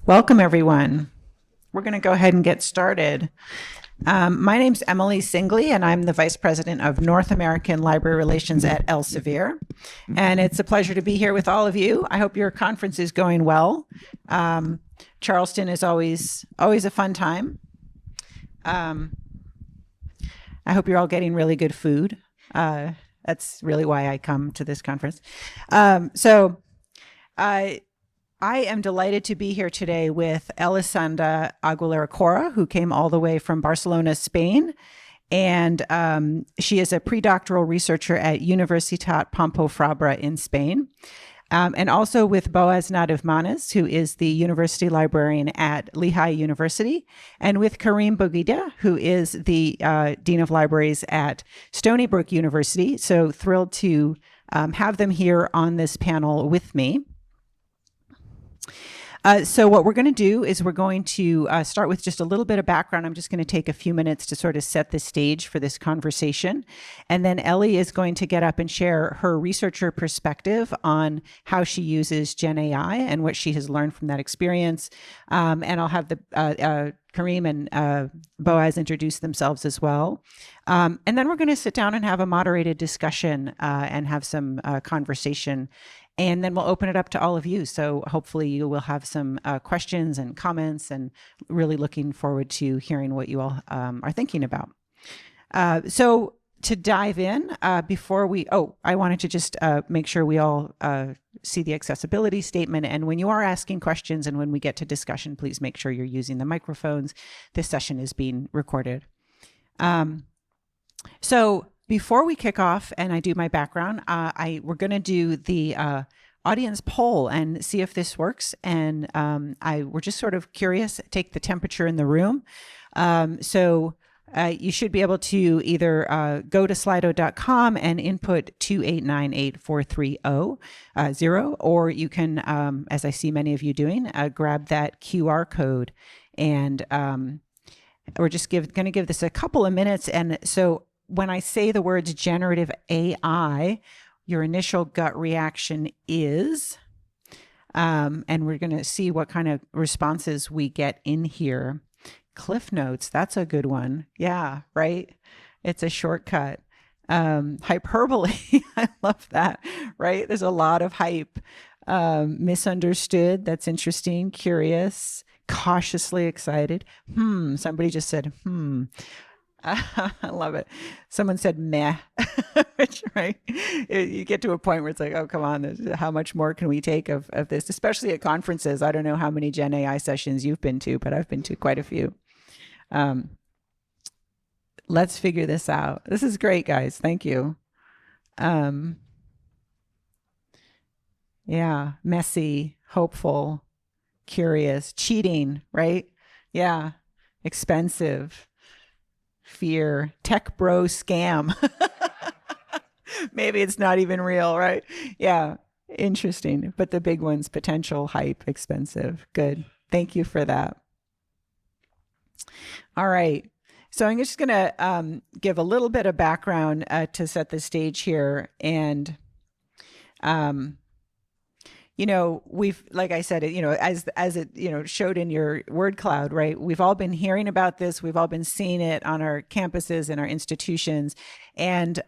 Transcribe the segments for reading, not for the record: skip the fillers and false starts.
Welcome, everyone. We're going to go ahead and get started. My name's Emily Singley, and I'm the Vice President of North American Library Relations at Elsevier. And it's a pleasure to be here with all of you. I hope your conference is going well. Charleston is always a fun time. I hope you're all getting really good food. That's really why I come to this conference. I am delighted to be here today with Elisanda Aguilera Cora, who came all the way from Barcelona, Spain. And she is a pre-doctoral researcher at Universitat Pompeu Fabra in Spain. And also with Boaz Nadivmanis, who is the university librarian at Lehigh University, and with Karim Bouguida, who is the Dean of Libraries at Stony Brook University. So thrilled to have them here on this panel with me. So what we're going to do is we're going to start with just a little bit of background. I'm just going to take a few minutes to sort of set the stage for this conversation. And then Ellie is going to get up and share her researcher perspective on how she uses Gen AI and what she has learned from that experience. And I'll have the Karim and Boaz introduce themselves as well. And then we're going to sit down and have a moderated discussion and have some conversation. And then we'll open it up to all of you. So hopefully you will have some questions and comments, and really looking forward to hearing what you all are thinking about. So to dive in, I wanted to just make sure we all see the accessibility statement. And when you are asking questions and when we get to discussion, please make sure you're using the microphones. This session is being recorded. So before we kick off and I do my background, we're going to do the audience poll and see if this works. And we're just sort of curious, take the temperature in the room. So you should be able to either go to slido.com and input 2898430, or you can, as I see many of you doing, grab that QR code. And we're just going to give this a couple of minutes. And so when I say the words generative AI, your initial gut reaction is, and we're going to see what kind of responses we get in here. Cliff Notes, that's a good one. Yeah, right? It's a shortcut. Hyperbole, I love that, right? There's a lot of hype. Misunderstood, that's interesting. Curious, cautiously excited. Somebody just said, I love it. Someone said meh, right? You get to a point where it's like, oh, come on, how much more can we take of this, especially at conferences? I don't know how many Gen AI sessions you've been to, but I've been to quite a few. Let's figure this out. This is great, guys. Thank you. Yeah, messy, hopeful, curious, cheating, right? Yeah, expensive. Fear, tech bro scam. Maybe it's not even real, right? Yeah, interesting. But the big ones, potential, hype, expensive. Good. Thank you for that. All right. So I'm just going to give a little bit of background to set the stage here. And we've, like I said, as it, showed in your word cloud, right? We've all been hearing about this. We've all been seeing it on our campuses and our institutions. And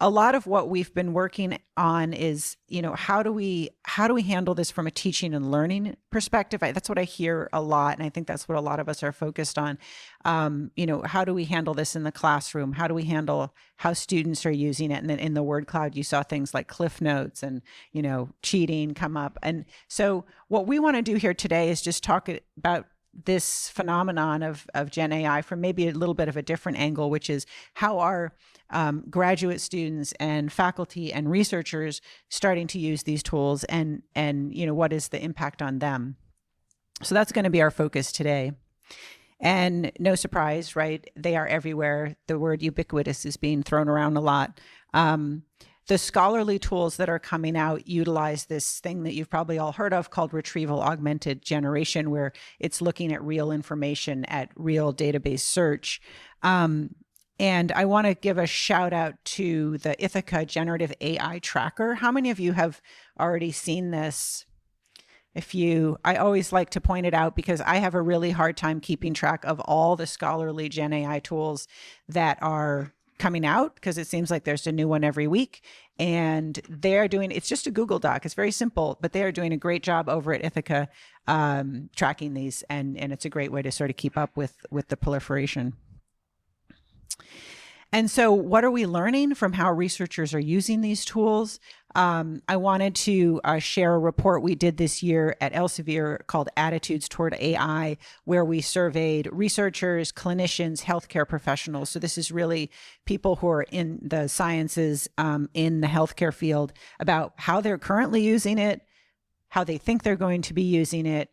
a lot of what we've been working on is, how do we handle this from a teaching and learning perspective? That's what I hear a lot. And I think that's what a lot of us are focused on. How do we handle this in the classroom? How do we handle how students are using it? And then in the word cloud, you saw things like Cliff Notes and, cheating come up. And so what we want to do here today is just talk about this phenomenon of Gen AI from maybe a little bit of a different angle, which is how are graduate students and faculty and researchers starting to use these tools, and what is the impact on them? So that's going to be our focus today. And no surprise, right? They are everywhere. The word ubiquitous is being thrown around a lot. The scholarly tools that are coming out utilize this thing that you've probably all heard of called retrieval augmented generation, where it's looking at real information, at real database search. And I want to give a shout out to the Ithaca Generative AI Tracker. How many of you have already seen this? I always like to point it out because I have a really hard time keeping track of all the scholarly Gen AI tools that are coming out, because it seems like there's a new one every week. And they're doing, it's just a Google Doc. It's very simple, but they are doing a great job over at Ithaca tracking these. And it's a great way to sort of keep up with the proliferation. And so what are we learning from how researchers are using these tools? I wanted to share a report we did this year at Elsevier called Attitudes Toward AI, where we surveyed researchers, clinicians, healthcare professionals. So this is really people who are in the sciences in the healthcare field about how they're currently using it, how they think they're going to be using it,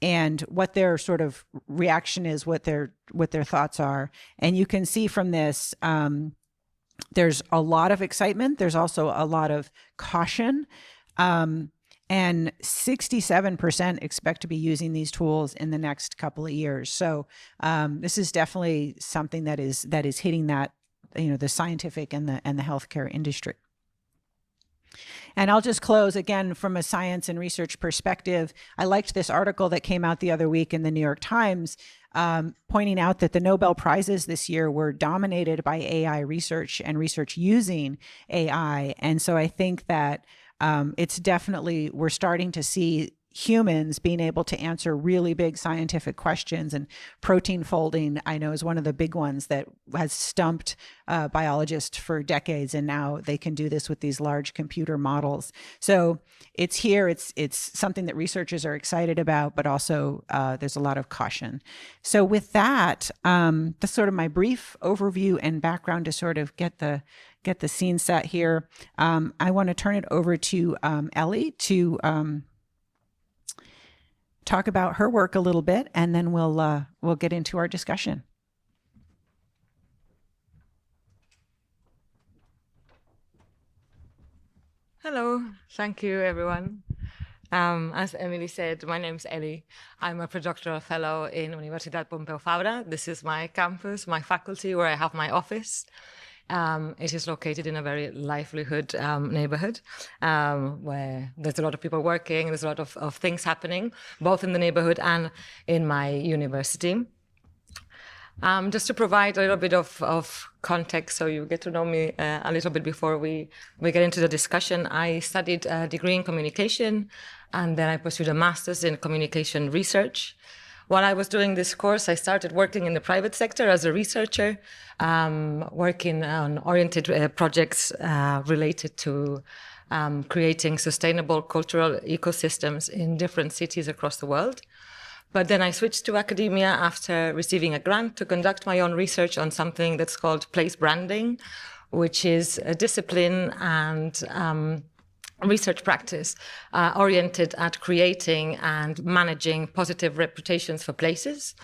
and what their sort of reaction is, what their thoughts are. And you can see from this, there's a lot of excitement. There's also a lot of caution. And 67% expect to be using these tools in the next couple of years. So this is definitely something that is hitting that, the scientific and the healthcare industry. And I'll just close again from a science and research perspective. I liked this article that came out the other week in the New York Times, pointing out that the Nobel Prizes this year were dominated by AI research and research using AI. And so I think that it's definitely, we're starting to see humans being able to answer really big scientific questions, and protein folding, I know, is one of the big ones that has stumped biologists for decades, and now they can do this with these large computer models. So it's here, it's something that researchers are excited about, but also there's a lot of caution. So with that, that's sort of my brief overview and background to sort of get the scene set here. I want to turn it over to Ellie to talk about her work a little bit, and then we'll get into our discussion. Hello, thank you everyone. As Emily said, my name is Ellie. I'm a postdoctoral fellow in Universidad Pompeu Fabra. This is my campus, my faculty, where I have my office. It is located in a very livelihood neighborhood where there's a lot of people working, there's a lot of things happening, both in the neighborhood and in my university. Just to provide a little bit of context so you get to know me a little bit before we get into the discussion, I studied a degree in communication, and then I pursued a master's in communication research. While I was doing this course, I started working in the private sector as a researcher, working on oriented projects related to creating sustainable cultural ecosystems in different cities across the world. But then I switched to academia after receiving a grant to conduct my own research on something that's called place branding, which is a discipline and research practice oriented at creating and managing positive reputations for places.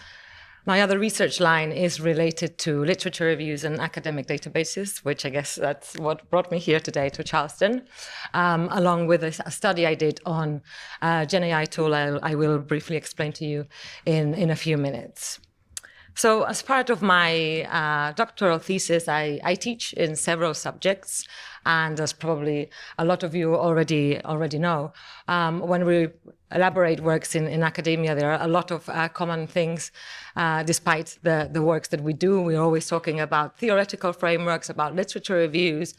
My other research line is related to literature reviews and academic databases, which I guess that's what brought me here today to Charleston, along with a study I did on Gen AI tool I will briefly explain to you in a few minutes. So as part of my doctoral thesis, I teach in several subjects. And as probably a lot of you already know, when we elaborate works in academia, there are a lot of common things. Despite the works that we do, we're always talking about theoretical frameworks, about literature reviews,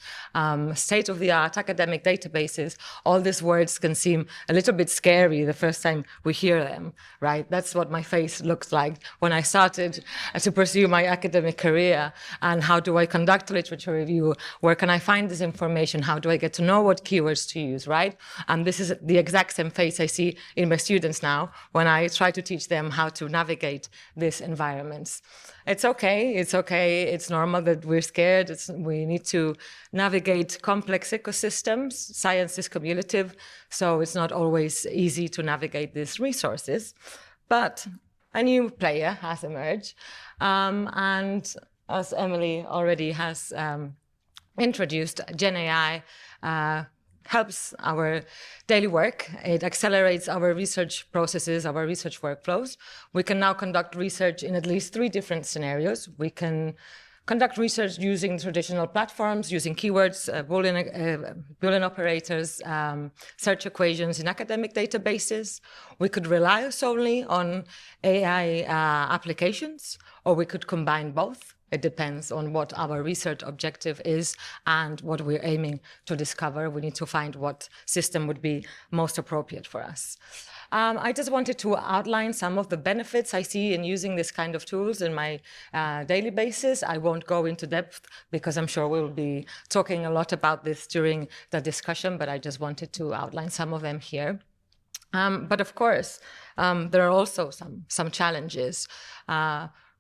state-of-the-art academic databases. All these words can seem a little bit scary the first time we hear them, right? That's what my face looks like when I started to pursue my academic career. And how do I conduct a literature review? Where can I find this information? How do I get to know what keywords to use, right? And this is the exact same face I see in my students now when I try to teach them how to navigate these environments. It's okay, it's normal that we're scared. We need to navigate complex ecosystems. Science is cumulative, so it's not always easy to navigate these resources. But a new player has emerged, and as Emily already has introduced, Gen AI helps our daily work. It accelerates our research processes, our research workflows. We can now conduct research in at least 3 different scenarios. We can conduct research using traditional platforms, using keywords, Boolean operators, search equations in academic databases. We could rely solely on AI applications, or we could combine both. It depends on what our research objective is and what we're aiming to discover. We need to find what system would be most appropriate for us. I just wanted to outline some of the benefits I see in using this kind of tools in my daily basis. I won't go into depth because I'm sure we'll be talking a lot about this during the discussion, but I just wanted to outline some of them here. But of course, there are also some challenges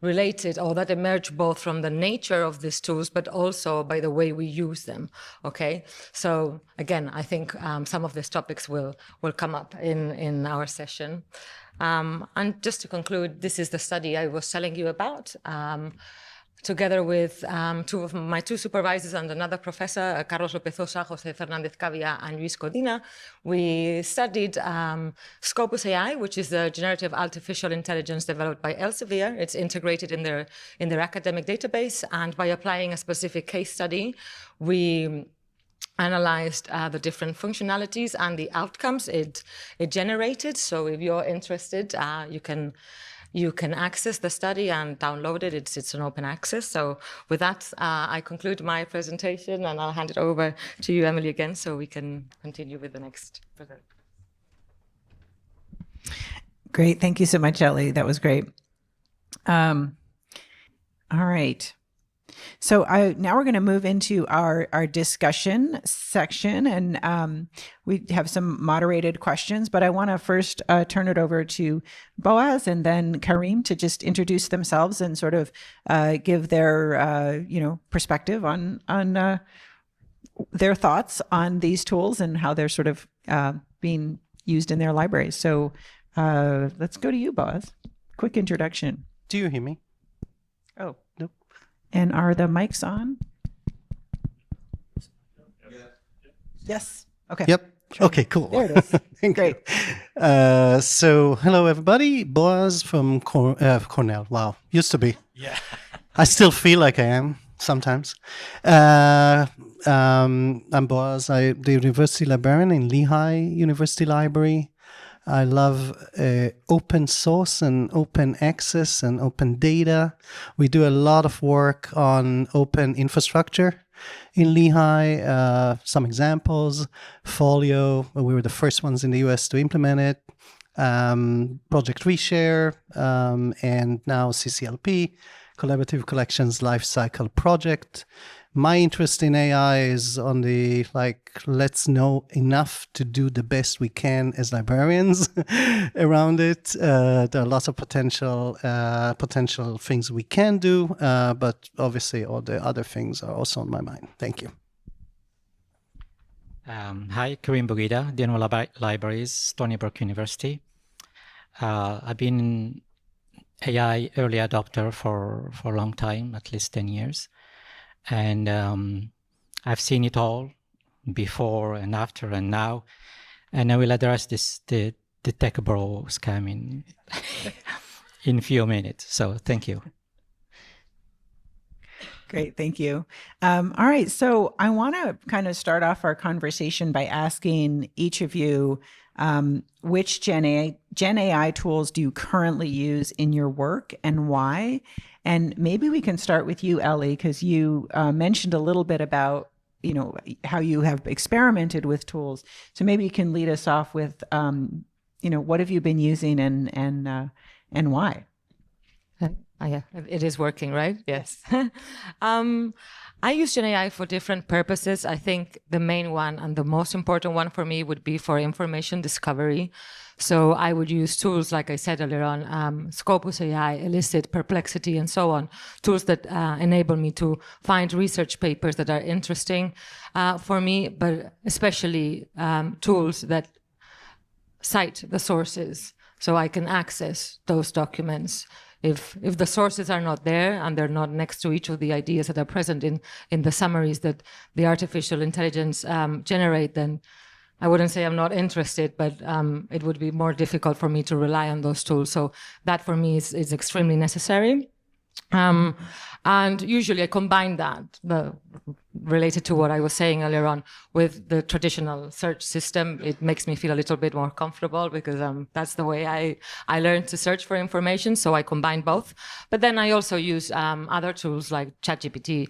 related or that emerge both from the nature of these tools, but also by the way we use them, okay? So again, I think some of these topics will come up in our session. And just to conclude, this is the study I was telling you about. Together with my two supervisors and another professor, Carlos Lopezosa, Jose Fernandez Cavia, and Luis Codina, we studied Scopus AI, which is a generative artificial intelligence developed by Elsevier. It's integrated in their academic database, and by applying a specific case study, we analyzed the different functionalities and the outcomes it generated. So if you're interested, you can access the study and download it. It's an open access. So with that, I conclude my presentation, and I'll hand it over to you, Emily, again, so we can continue with the next presenter. Great. Thank you so much, Ellie. That was great. All right. So now we're going to move into our discussion section, and we have some moderated questions, but I want to first turn it over to Boaz and then Karim to just introduce themselves and sort of give their perspective on their thoughts on these tools and how they're sort of being used in their libraries. So let's go to you, Boaz. Quick introduction. Do you hear me? Oh. Nope. And are the mics on? Yes. Okay. Yep. Okay, cool. There it is. Great. So, hello, everybody. Boaz from Cornell. Wow. Used to be. Yeah. I still feel like I am sometimes. I'm Boaz. I'm the university librarian in Lehigh University Library. I love open source and open access and open data. We do a lot of work on open infrastructure in Lehigh. Some examples: Folio, we were the first ones in the US to implement it. Project Reshare, and now CCLP, Collaborative Collections Lifecycle Project. My interest in AI is on the, let's know enough to do the best we can as librarians around it. There are lots of potential things we can do, but obviously all the other things are also on my mind. Thank you. Hi, Karim Bugida, Dean of Libraries, Stony Brook University. I've been AI early adopter for a long time, at least 10 years. And I've seen it all before and after and now. And I will address the tech bro scam in a few minutes. So thank you. Great, thank you. All right, so I want to kind of start off our conversation by asking each of you, which Gen AI tools do you currently use in your work and why? And maybe we can start with you, Ellie, because you mentioned a little bit about, how you have experimented with tools. So maybe you can lead us off with, what have you been using and why? Yeah, it is working, right? Yes. I use Gen AI for different purposes. I think the main one and the most important one for me would be for information discovery. So I would use tools, like I said earlier on, Scopus AI, Elicit, Perplexity, and so on, tools that enable me to find research papers that are interesting for me, but especially tools that cite the sources so I can access those documents. If the sources are not there and they're not next to each of the ideas that are present in the summaries that the artificial intelligence generate, then I wouldn't say I'm not interested, but it would be more difficult for me to rely on those tools. So that for me is extremely necessary. And usually I combine that, related to what I was saying earlier on, with the traditional search system. It makes me feel a little bit more comfortable because that's the way I learned to search for information. So I combine both. But then I also use other tools like ChatGPT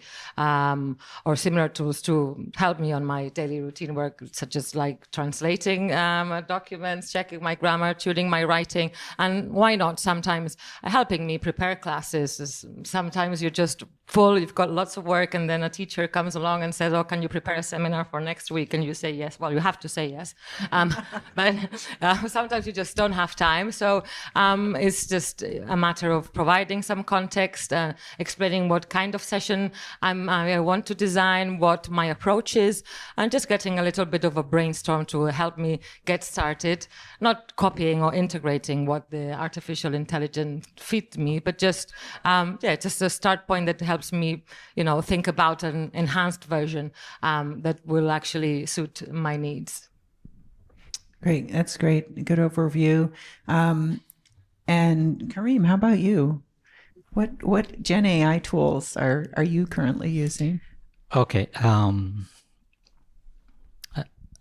or similar tools to help me on my daily routine work, such as like translating documents, checking my grammar, tuning my writing, and why not sometimes helping me prepare classes. Sometimes you're just full, you've got lots of work, and then a teacher comes along and says, oh, can you prepare a seminar for next week? And you say yes. Well, you have to say yes. But sometimes you just don't have time. So it's just a matter of providing some context, explaining what kind of session I want to design, what my approach is, and just getting a little bit of a brainstorm to help me get started, not copying or integrating what the artificial intelligence feed me, but just just a start point that helps me, think about an enhanced version that will actually suit my needs. Great. That's great. Good overview. And Kareem, how about you? What Gen AI tools are you currently using? Okay. I'm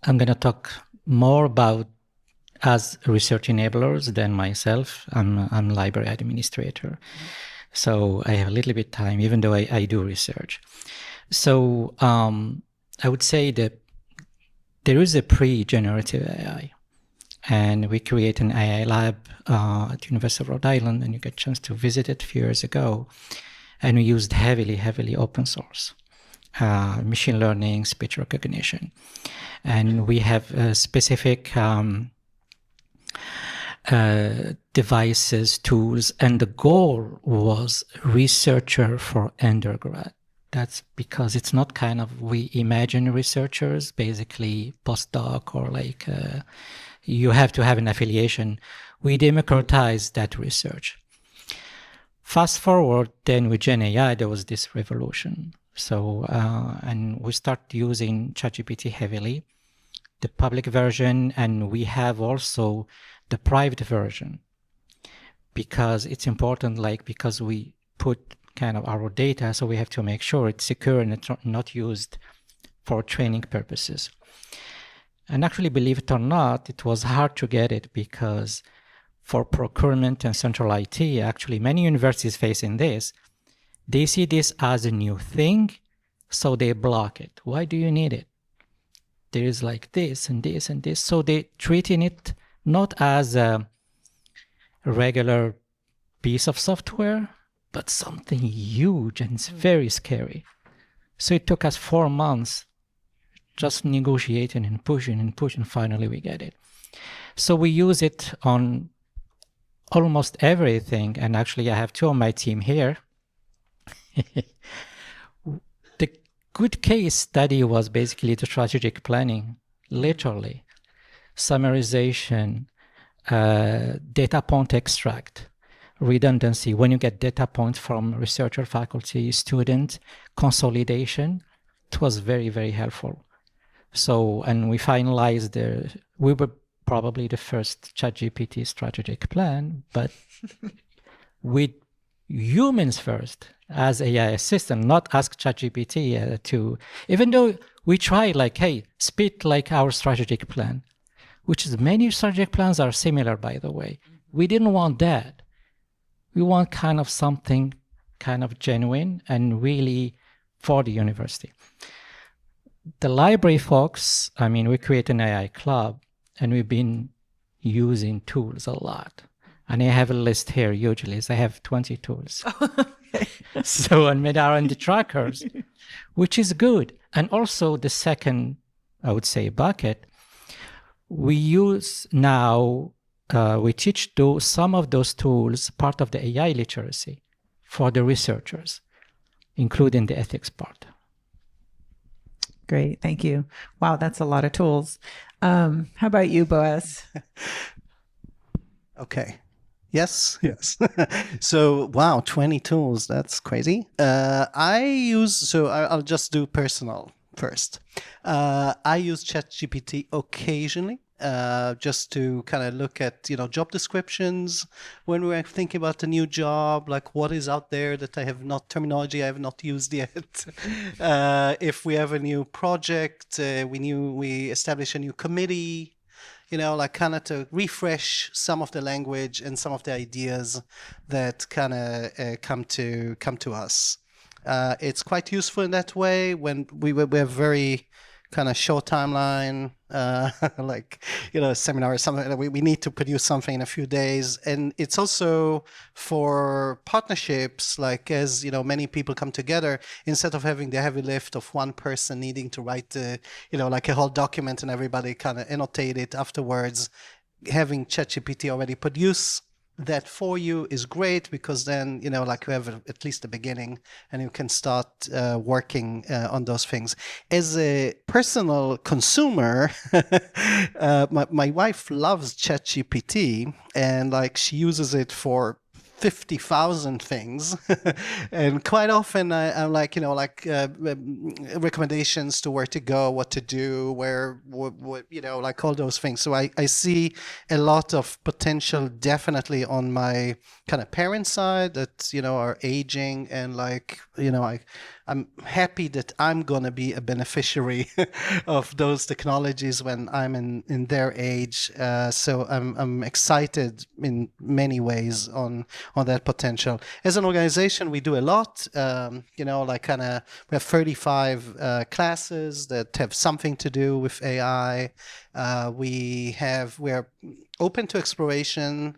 going to talk more about as research enablers than myself. I'm a library administrator. So I have a little bit time, even though I do research. So I would say that there is a pre-generative AI. And we create an AI lab at the University of Rhode Island, and you get a chance to visit it a few years ago. And we used heavily open source, machine learning, speech recognition. And we have specific devices, tools, and the goal was researcher for undergrad. That's because it's not kind of, we imagine researchers, basically postdoc or like you have to have an affiliation. We democratize that research. Fast forward, then with Gen AI, there was this revolution. So, and we start using ChatGPT heavily, the public version, and we have also the private version, because it's important, because we put kind of our data, so we have to make sure it's secure and it's not used for training purposes. And actually, believe it or not, it was hard to get it because for procurement and central IT, actually many universities facing this, they see this as a new thing, so they block it. Why do you need it? There is like this and this and this. So they treating it not as a regular piece of software, but something huge, and it's very scary. So it took us 4 months just negotiating and pushing, finally we get it. So we use it on almost everything, and actually I have two on my team here. The good case study was basically the strategic planning, literally. Summarization, data point extract, redundancy, when you get data points from researcher, faculty, student, consolidation, it was very helpful. So, and we finalized we were probably the first ChatGPT strategic plan, but with humans first as AI assistant, not ask ChatGPT to, even though we tried hey, spit our strategic plan, which is many strategic plans are similar, by the way. We didn't want that. We want kind of something kind of genuine and really for the university. The library folks, we create an AI club, and we've been using tools a lot. And I have a list here, usually. I have 20 tools. So, and made R&D trackers, which is good. And also the second, I would say, bucket, we use now, we teach some of those tools, part of the AI literacy for the researchers, including the ethics part. Great. Thank you. Wow, that's a lot of tools. How about you, Boaz? Okay. Yes. So, wow, 20 tools. That's crazy. I'll just do personal first. I use ChatGPT occasionally, just to kind of look at, job descriptions when we're thinking about a new job, like what is out there that terminology I have not used yet. If we have a new project, we establish a new committee, like kind of to refresh some of the language and some of the ideas that kind of come to us. It's quite useful in that way when we have very kind of short timeline, like, seminar or something. We need to produce something in a few days. And it's also for partnerships, like as, many people come together, instead of having the heavy lift of one person needing to write, like a whole document and everybody kind of annotate it afterwards, having ChatGPT already produce that for you is great, because then like you have at least a beginning and you can start working on those things. As a personal consumer, my wife loves ChatGPT, and like she uses it for 50,000 things. And quite often I'm like, recommendations to where to go, what to do, what, like all those things. So I see a lot of potential definitely on my kind of parent side that, are aging, and like, I'm happy that I'm going to be a beneficiary of those technologies when I'm in their age. So I'm excited in many ways on that potential. As an organization, we do a lot, like kind of, we have 35 classes that have something to do with AI. We're open to exploration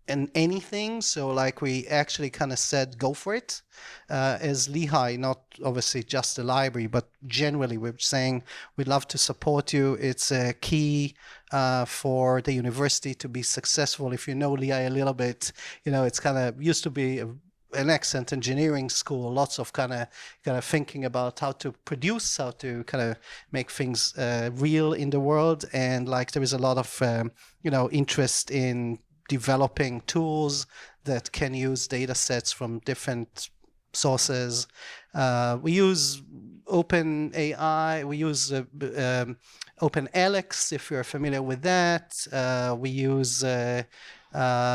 and anything. So like we actually kind of said, go for it. As Lehigh, not obviously just the library, but generally we're saying we'd love to support you. It's a key for the university to be successful. If you know Lehigh a little bit, it's kind of used to be an excellent engineering school, lots of kind of thinking about how to produce, how to kind of make things real in the world. And like there is a lot of, interest in developing tools that can use data sets from different sources. We use OpenAI, we use OpenAlex, if you're familiar with that. We use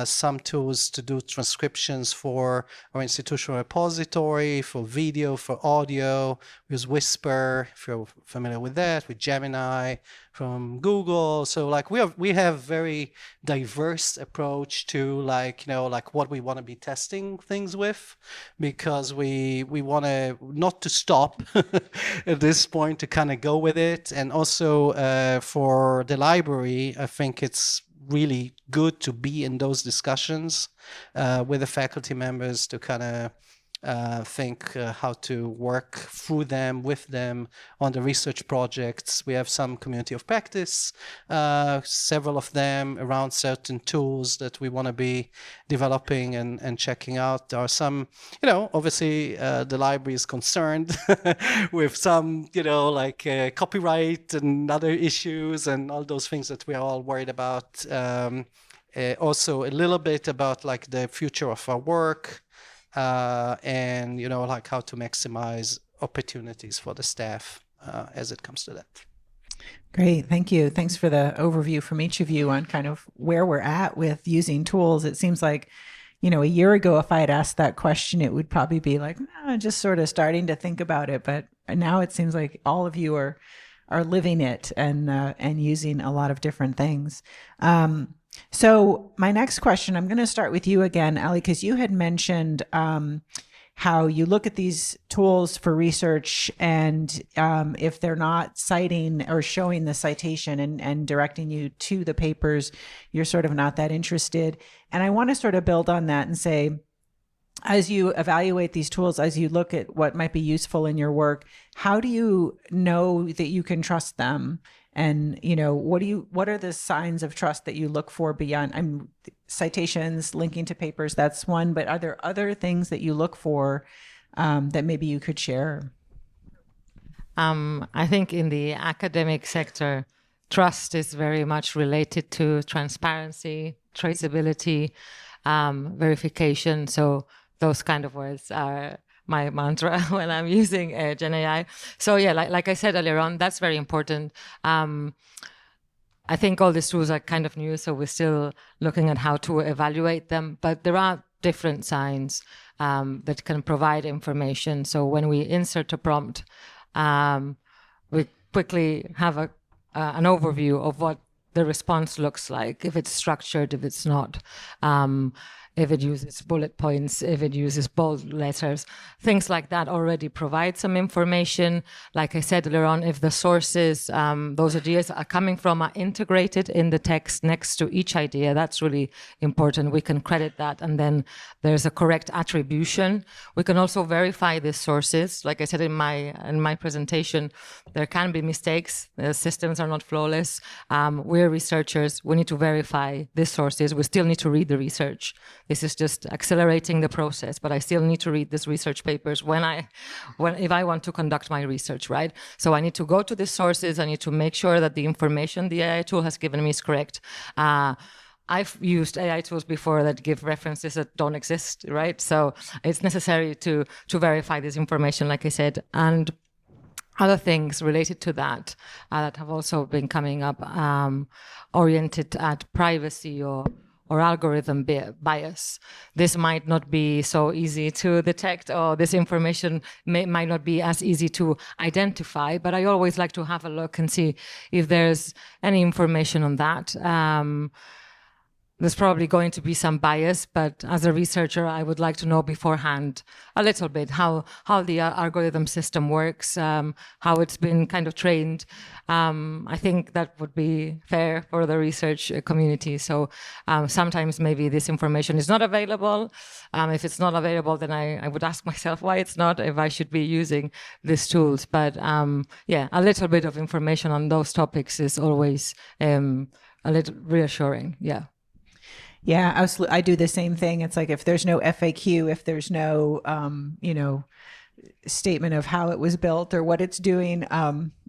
some tools to do transcriptions for our institutional repository, for video, for audio. We use Whisper, if you're familiar with that, with Gemini from Google. So like we have very diverse approach to like what we want to be testing things with, because we want to not to stop at this point, to kind of go with it. And also for the library, I think it's really good to be in those discussions with the faculty members, to kind of think how to work through them, with them on the research projects. We have some community of practice, several of them around certain tools that we want to be developing and checking out. There are some, obviously the library is concerned with some, copyright and other issues and all those things that we are all worried about. Also a little bit about like the future of our work, and like how to maximize opportunities for the staff as it comes to that. Great, thank you. Thanks for the overview from each of you on kind of where we're at with using tools. It seems like, a year ago, if I had asked that question, it would probably be like, just sort of starting to think about it. But now it seems like all of you are living it and using a lot of different things. So my next question, I'm going to start with you again, Ali, because you had mentioned how you look at these tools for research, and if they're not citing or showing the citation and directing you to the papers, you're sort of not that interested. And I want to sort of build on that and say, as you evaluate these tools, as you look at what might be useful in your work, how do you know that you can trust them? And, what are the signs of trust that you look for beyond citations, linking to papers? That's one, but are there other things that you look for that maybe you could share? I think in the academic sector, trust is very much related to transparency, traceability, verification. So those kind of words are my mantra when I'm using Gen AI. So yeah, like I said earlier on, that's very important. I think all these tools are kind of new, so we're still looking at how to evaluate them. But there are different signs that can provide information. So when we insert a prompt, we quickly have an overview of what the response looks like, if it's structured, if it's not, if it uses bullet points, if it uses bold letters, things like that already provide some information. Like I said earlier on, if the sources those ideas are coming from are integrated in the text next to each idea, that's really important. We can credit that, and then there's a correct attribution. We can also verify these sources. Like I said in my presentation, there can be mistakes. The systems are not flawless. We're researchers. We need to verify these sources. We still need to read the research. This is just accelerating the process, but I still need to read these research papers if I want to conduct my research, right? So I need to go to the sources. I need to make sure that the information the AI tool has given me is correct. I've used AI tools before that give references that don't exist, right? So it's necessary to verify this information, like I said, and other things related to that that have also been coming up, oriented at privacy or algorithm bias. This might not be so easy to detect, or this information might not be as easy to identify, but I always like to have a look and see if there's any information on that. There's probably going to be some bias, but as a researcher, I would like to know beforehand a little bit how the algorithm system works, how it's been kind of trained. I think that would be fair for the research community. So sometimes maybe this information is not available. If it's not available, then I would ask myself why it's not, if I should be using these tools. But yeah, a little bit of information on those topics is always a little reassuring. Yeah. Yeah, absolutely. I do the same thing. It's like if there's no FAQ, if there's no, statement of how it was built or what it's doing,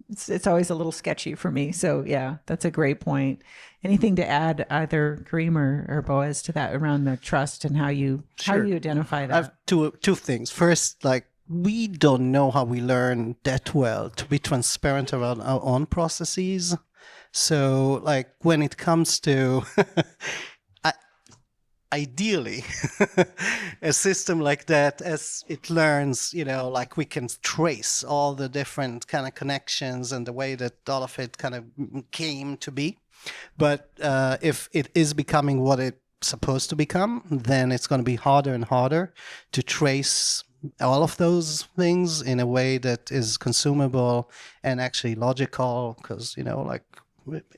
it's always a little sketchy for me. So yeah, that's a great point. Anything to add, either Kareem or Boaz, to that around the trust and how you identify that? I have two things. First, like, we don't know how we learn that well to be transparent around our own processes. So like when it comes to ideally, a system like that, as it learns, like we can trace all the different kind of connections and the way that all of it kind of came to be. But if it is becoming what it's supposed to become, then it's going to be harder and harder to trace all of those things in a way that is consumable and actually logical, because, like,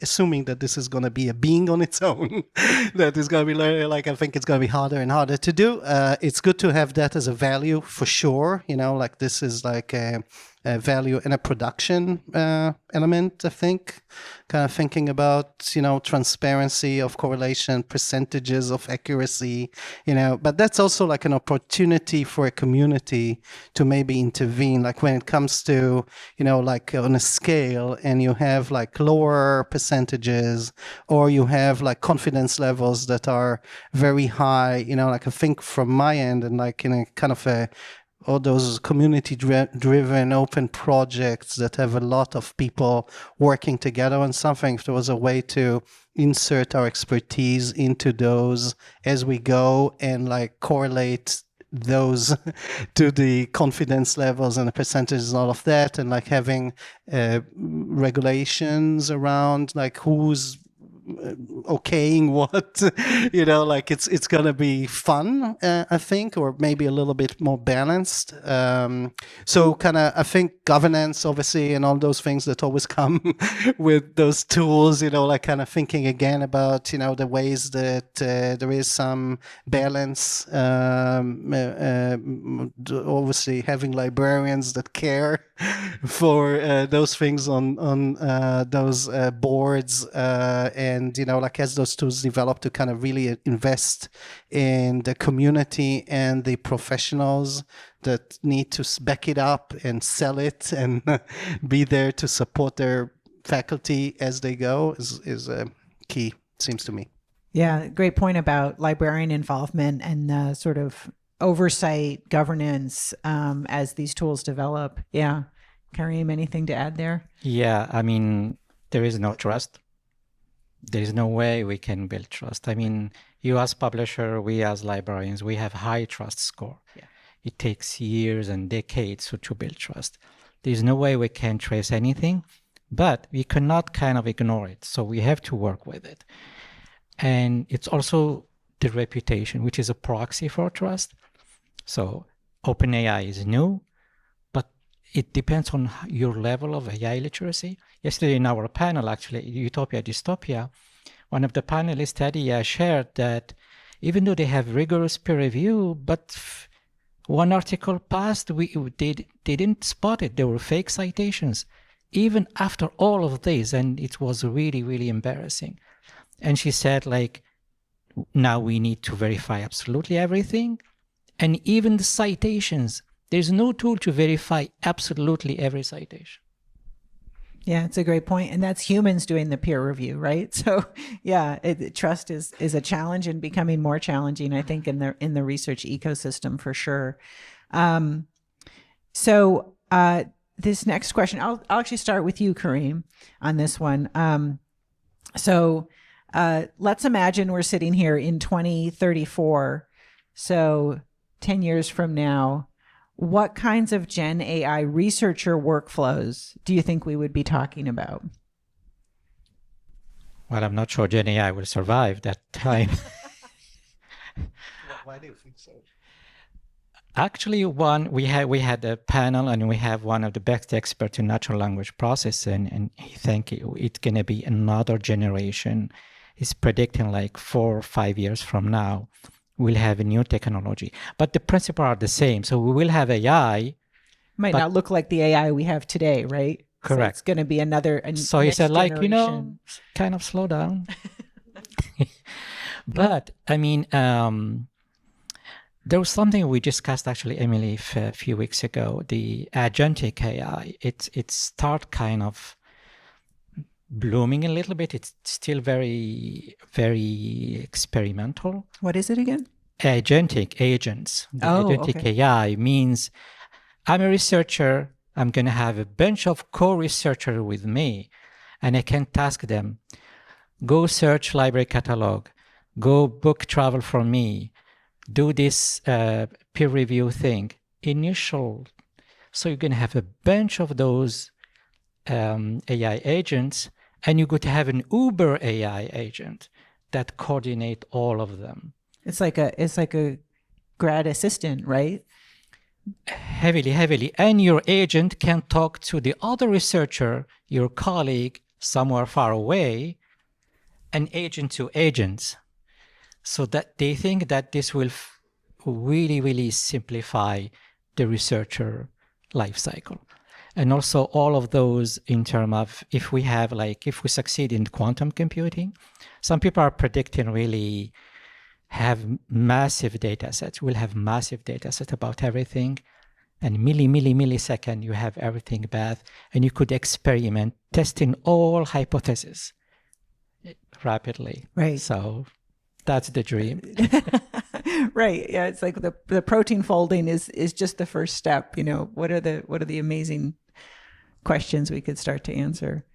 assuming that this is going to be a being on its own, that is going to be like, I think it's going to be harder and harder to do. It's good to have that as a value for sure. Like this is like a value and a production element, I think, kind of thinking about, transparency of correlation, percentages of accuracy, but that's also like an opportunity for a community to maybe intervene, like when it comes to, like on a scale and you have like lower percentages or you have like confidence levels that are very high, like I think from my end and like in a kind of all those community-driven open projects that have a lot of people working together on something, if there was a way to insert our expertise into those as we go and like correlate those to the confidence levels and the percentages and all of that, and like having regulations around like who's okaying what, like it's gonna be fun, I think, or maybe a little bit more balanced. So kind of, I think governance, obviously, and all those things that always come with those tools, like kind of thinking again about, the ways that there is some balance. Obviously, having librarians that care for those things on those boards, and like as those tools develop, to kind of really invest in the community and the professionals that need to back it up and sell it and be there to support their faculty as they go is key, seems to me. Yeah, great point about librarian involvement and sort of oversight, governance as these tools develop. Yeah. Kareem, anything to add there? Yeah, I mean, there is no trust. There is no way we can build trust. I mean, you as publisher, we as librarians, we have high trust score. Yeah. It takes years and decades to build trust. There's no way we can trace anything, but we cannot kind of ignore it. So we have to work with it. And it's also the reputation, which is a proxy for trust. So OpenAI is new, but it depends on your level of AI literacy. Yesterday in our panel, actually, Utopia Dystopia, one of the panelists, Teddy, shared that even though they have rigorous peer review, but one article passed, they didn't spot it. There were fake citations, even after all of this, and it was really, really embarrassing. And she said, like, now we need to verify absolutely everything. And even the citations, there's no tool to verify absolutely every citation. Yeah, it's a great point. And that's humans doing the peer review, right? So yeah, trust is a challenge and becoming more challenging, I think, in the research ecosystem for sure. So this next question, I'll actually start with you, Kareem, on this one. Let's imagine we're sitting here in 2034. So 10 years from now, what kinds of Gen AI researcher workflows do you think we would be talking about? Well, I'm not sure Gen AI will survive that time. Why do you think so? Actually, we had a panel, and we have one of the best experts in natural language processing, and he think it's going to be another generation. He's predicting like 4 or 5 years from now, we'll have a new technology. But the principles are the same. So we will have AI. Might not look like the AI we have today, right? Correct. So it's going to be another. So he said, like, kind of slow down. But I mean, there was something we discussed actually, Emily, a few weeks ago. The agentic AI. It start kind of blooming a little bit. It's still very, very experimental. What is it again? Agentic agents. The agentic okay. AI means I'm a researcher. I'm going to have a bunch of co-researchers with me, and I can task them, go search library catalog, go book travel for me, do this peer review thing. So you're going to have a bunch of those AI agents, and you're going to have an Uber AI agent that coordinate all of them. It's like a grad assistant, right? Heavily. And your agent can talk to the other researcher, your colleague somewhere far away, and agent to agents. So that they think that this will really, really simplify the researcher life cycle. And also all of those in terms of if we succeed in quantum computing, some people are predicting really have massive data sets. We'll have massive data set about everything. And millisecond, you have everything back. And you could experiment testing all hypotheses rapidly. Right. So that's the dream. Right. Yeah. It's like the protein folding is just the first step. What are the amazing questions we could start to answer?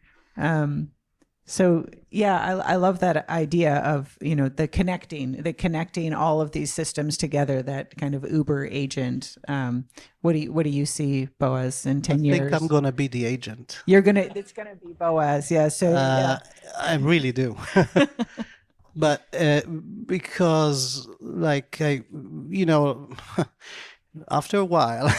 So yeah, I love that idea of, the connecting all of these systems together, that kind of Uber agent. What do you see, Boaz, in 10 years? I think I'm going to be the agent. It's going to be Boaz. Yeah. So yeah. I really do. But because after a while,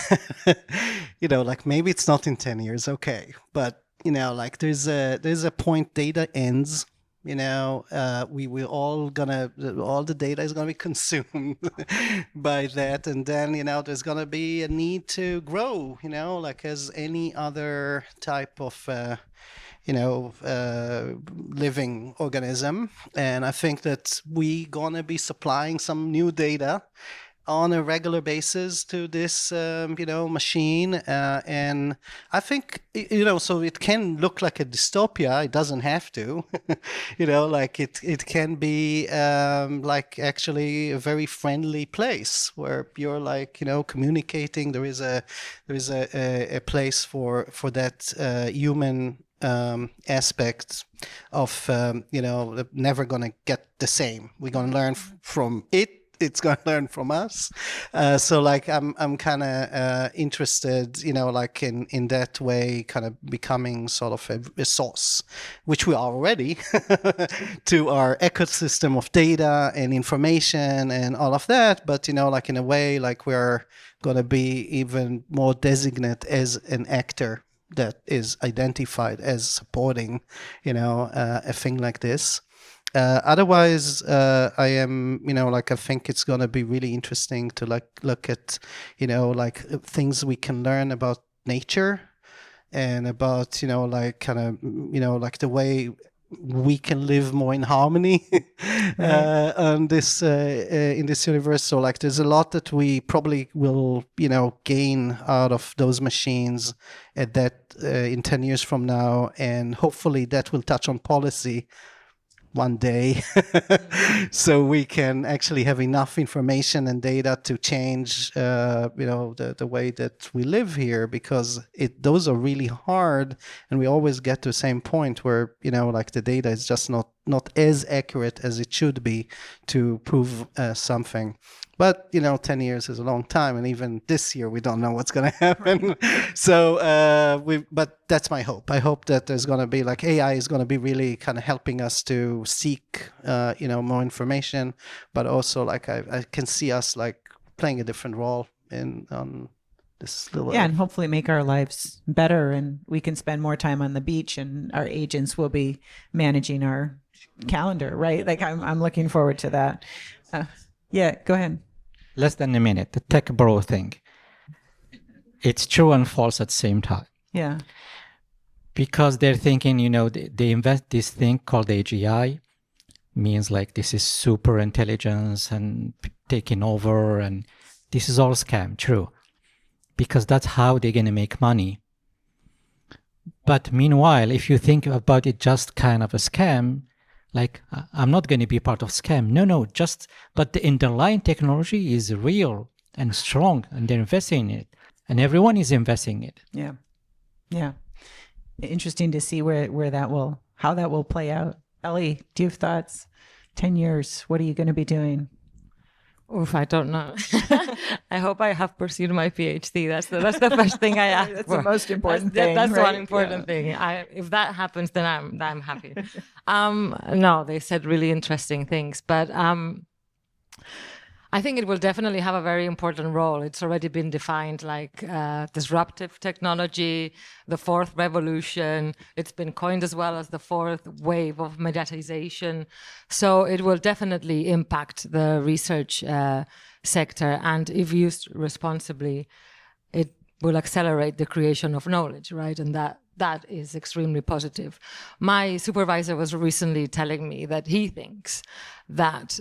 maybe it's not in 10 years. Okay. But, there's a point data ends, we will all the data is going to be consumed by that. And then, there's going to be a need to grow, as any other type of, living organism. And I think that we gonna be supplying some new data, on a regular basis to this, machine. And I think, so it can look like a dystopia. It doesn't have to, like it can be like actually a very friendly place where you're like, communicating. There is a place for that human aspect of, never going to get the same. We're going to learn from it. It's going to learn from us. So like, I'm kind of interested, like in that way, kind of becoming sort of a source, which we are already to our ecosystem of data and information and all of that. But, like in a way, like we're going to be even more designate as an actor that is identified as supporting, a thing like this. Otherwise, I am, I think it's going to be really interesting to look at, things we can learn about nature and about, kind of, the way we can live more in harmony on this in this universe. So like there's a lot that we probably will gain out of those machines at that in 10 years from now, and hopefully that will touch on policy one day so we can actually have enough information and data to change the way that we live here, because those are really hard, and we always get to the same point where like the data is just not as accurate as it should be to prove something. But 10 years is a long time, and even this year we don't know what's going to happen. So but that's my hope. I hope that there's going to be like AI is going to be really kind of helping us to seek more information, but also like I can see us like playing a different role on this little and hopefully make our lives better, and we can spend more time on the beach, and our agents will be managing our calendar, right? Like I'm looking forward to that. Yeah, go ahead. Less than a minute. The tech bro thing. It's true and false at the same time. Yeah. Because they're thinking, they invent this thing called AGI, means like this is super intelligence and taking over, and this is all scam. True. Because that's how they're going to make money. But meanwhile, if you think about it just kind of a scam, like, I'm not going to be part of scam. No, but the underlying technology is real and strong, and they're investing in it, and everyone is investing in it. Yeah. Yeah. Interesting to see how that will play out. Ellie, do you have thoughts? 10 years, what are you going to be doing? Oof, I don't know. I hope I have pursued my PhD. That's the first thing I ask That's for. the most important thing. That's right? one important thing. If that happens, then I'm happy. No, they said really interesting things, but I think it will definitely have a very important role. It's already been defined like disruptive technology, the fourth revolution. It's been coined as well as the fourth wave of mediatization. So it will definitely impact the research sector. And if used responsibly, it will accelerate the creation of knowledge, right? And that is extremely positive. My supervisor was recently telling me that he thinks that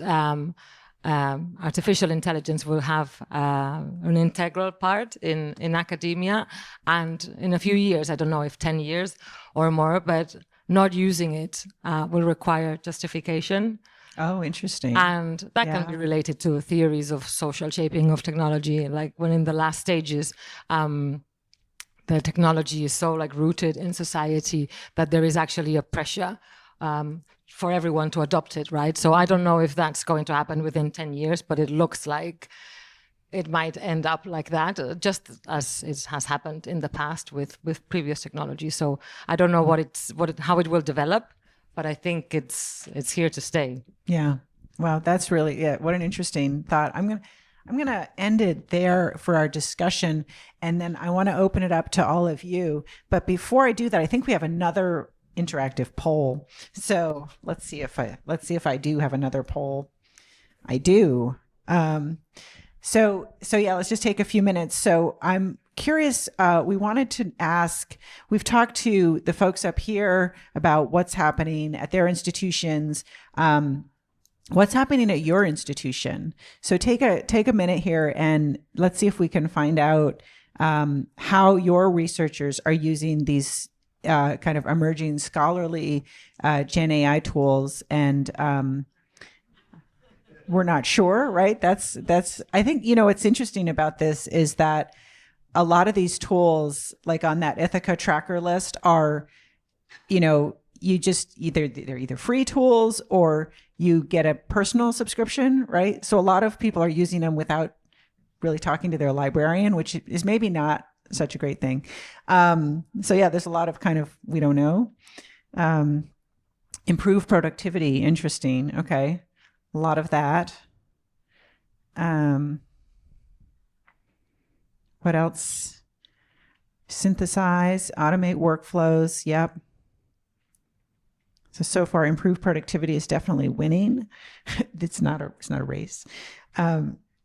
artificial intelligence will have an integral part in academia, and in a few years, I don't know if 10 years or more, but not using it will require justification. Oh, interesting. And that can be related to theories of social shaping of technology, like when in the last stages, the technology is so like rooted in society that there is actually a pressure for everyone to adopt it, right? So I don't know if that's going to happen within 10 years, but it looks like it might end up like that, just as it has happened in the past with previous technology. So I don't know how it will develop, but I think it's here to stay. Yeah. Wow, that's really what an interesting thought. I'm gonna end it there for our discussion, and then I want to open it up to all of you. But before I do that, I think we have another interactive poll. So let's see if I do have another poll. I do. So yeah, let's just take a few minutes. So I'm curious. We wanted to ask. We've talked to the folks up here about what's happening at their institutions. what's happening at your institution. So take a minute here and let's see if we can find out how your researchers are using these kind of emerging scholarly Gen AI tools. And we're not sure, right? That's I think, what's interesting about this is that a lot of these tools, like on that Ithaca tracker list, are, you just they're either free tools or you get a personal subscription, right? So a lot of people are using them without really talking to their librarian, which is maybe not such a great thing. So yeah, there's a lot of kind of, we don't know. Improve productivity, interesting. Okay. A lot of that. What else? Synthesize, automate workflows. Yep. So far, improved productivity is definitely winning. It's not a race.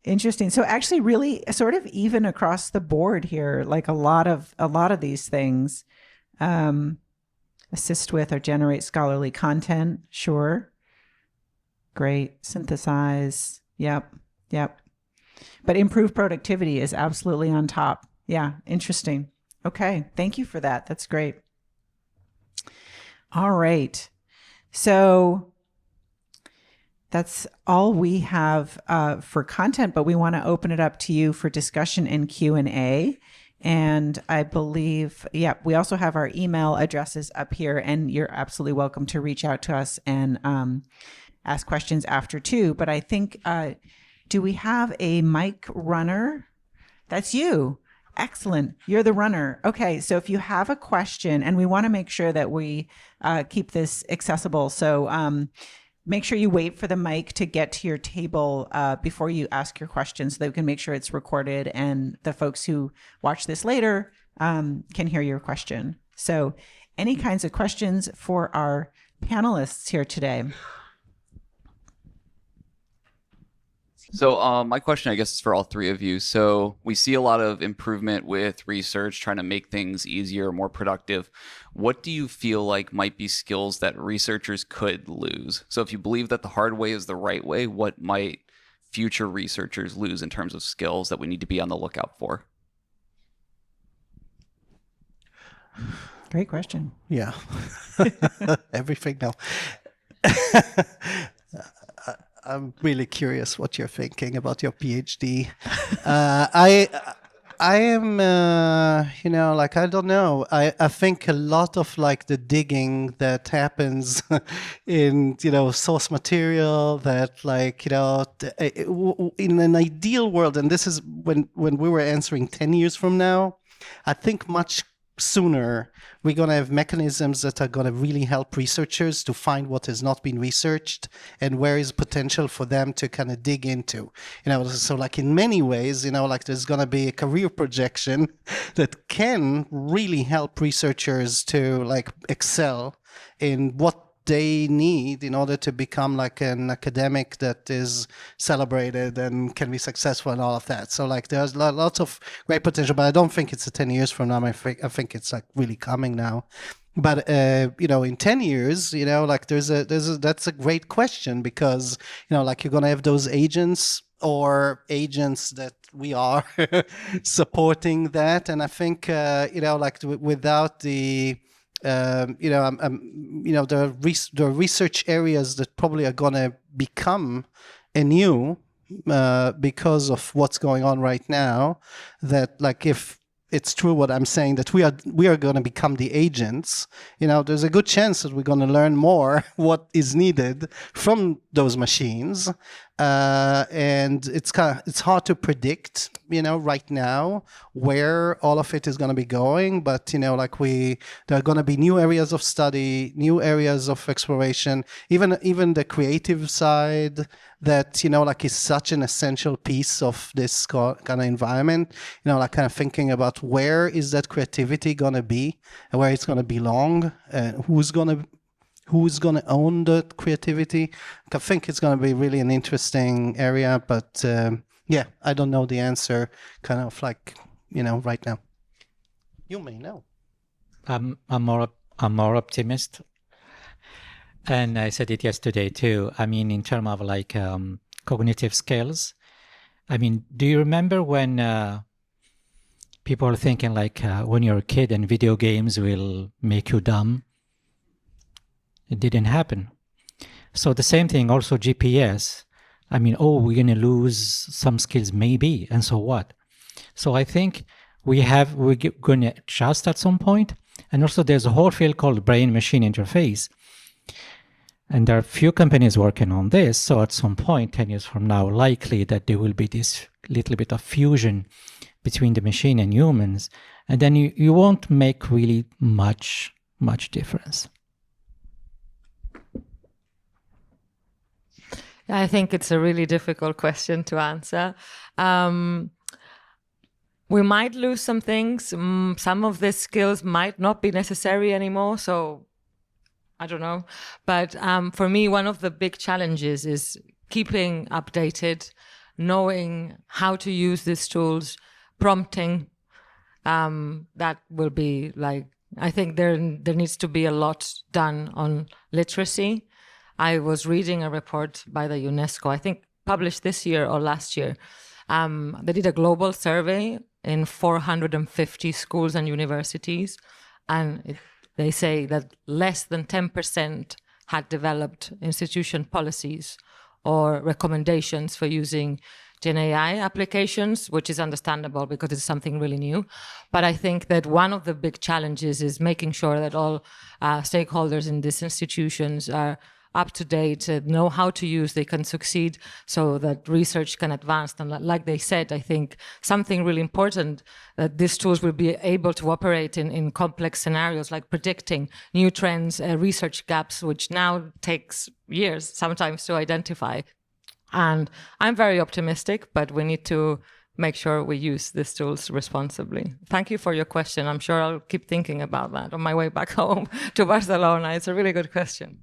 Interesting. So actually, really, sort of even across the board here, like a lot of these things, assist with or generate scholarly content. Sure. Great. Synthesize. Yep. But improved productivity is absolutely on top. Yeah. Interesting. Okay. Thank you for that. That's great. All right. So that's all we have for content, but we want to open it up to you for discussion and Q&A. And I believe, we also have our email addresses up here, and you're absolutely welcome to reach out to us and ask questions after too. But I think, do we have a mic runner? That's you. Excellent. You're the runner. Okay. So if you have a question, and we want to make sure that we keep this accessible. So make sure you wait for the mic to get to your table before you ask your question so that we can make sure it's recorded and the folks who watch this later can hear your question. So any kinds of questions for our panelists here today? So my question, I guess, is for all three of you. So we see a lot of improvement with research, trying to make things easier, more productive. What do you feel like might be skills that researchers could lose? So if you believe that the hard way is the right way, what might future researchers lose in terms of skills that we need to be on the lookout for? Great question. Yeah. Everything now. I'm really curious what you're thinking about your PhD. I am, I don't know. I think a lot of the digging that happens in, source material that in an ideal world, and this is when we were answering 10 years from now, I think much sooner we're going to have mechanisms that are going to really help researchers to find what has not been researched and where is potential for them to kind of dig into. So in many ways, there's going to be a career projection that can really help researchers to excel in what they need in order to become an academic that is celebrated and can be successful and all of that. So there's lots of great potential, but I don't think it's 10 years from now. I think it's really coming now. But in 10 years, that's a great question, because you're going to have those agents or agents that we are supporting that, and I think without the the research areas that probably are going to become anew because of what's going on right now, that if it's true what I'm saying, that we are going to become the agents, there's a good chance that we're going to learn more what is needed from those machines. And it's hard to predict, right now where all of it is going to be going. But, there are going to be new areas of study, new areas of exploration, even the creative side that, is such an essential piece of this kind of environment, kind of thinking about where is that creativity going to be and where it's going to belong, and who's going to own the creativity. I think it's going to be really an interesting area, but I don't know the answer kind of right now. You may know. I'm more optimist. And I said it yesterday too. I mean, in terms of like cognitive skills, I mean, do you remember when people are thinking like when you're a kid and video games will make you dumb? It didn't happen. So the same thing, also GPS. I mean, oh, we're going to lose some skills, maybe, and so what? So I think we're going to adjust at some point. And also there's a whole field called brain-machine interface. And there are a few companies working on this. So at some point, 10 years from now, likely that there will be this little bit of fusion between the machine and humans. And then you won't make really much difference. I think it's a really difficult question to answer. We might lose some things. Some of the skills might not be necessary anymore. So I don't know. But for me, one of the big challenges is keeping updated, knowing how to use these tools, prompting. That will be like, I think there needs to be a lot done on literacy. I was reading a report by the UNESCO, I think published this year or last year. They did a global survey in 450 schools and universities, and they say that less than 10% had developed institution policies or recommendations for using Gen AI applications, which is understandable because it's something really new. But I think that one of the big challenges is making sure that all stakeholders in these institutions are up to date, know how to use, they can succeed so that research can advance. And like they said, I think something really important, that these tools will be able to operate in complex scenarios, like predicting new trends, research gaps, which now takes years sometimes to identify. And I'm very optimistic, but we need to make sure we use these tools responsibly. Thank you for your question. I'm sure I'll keep thinking about that on my way back home to Barcelona. It's a really good question.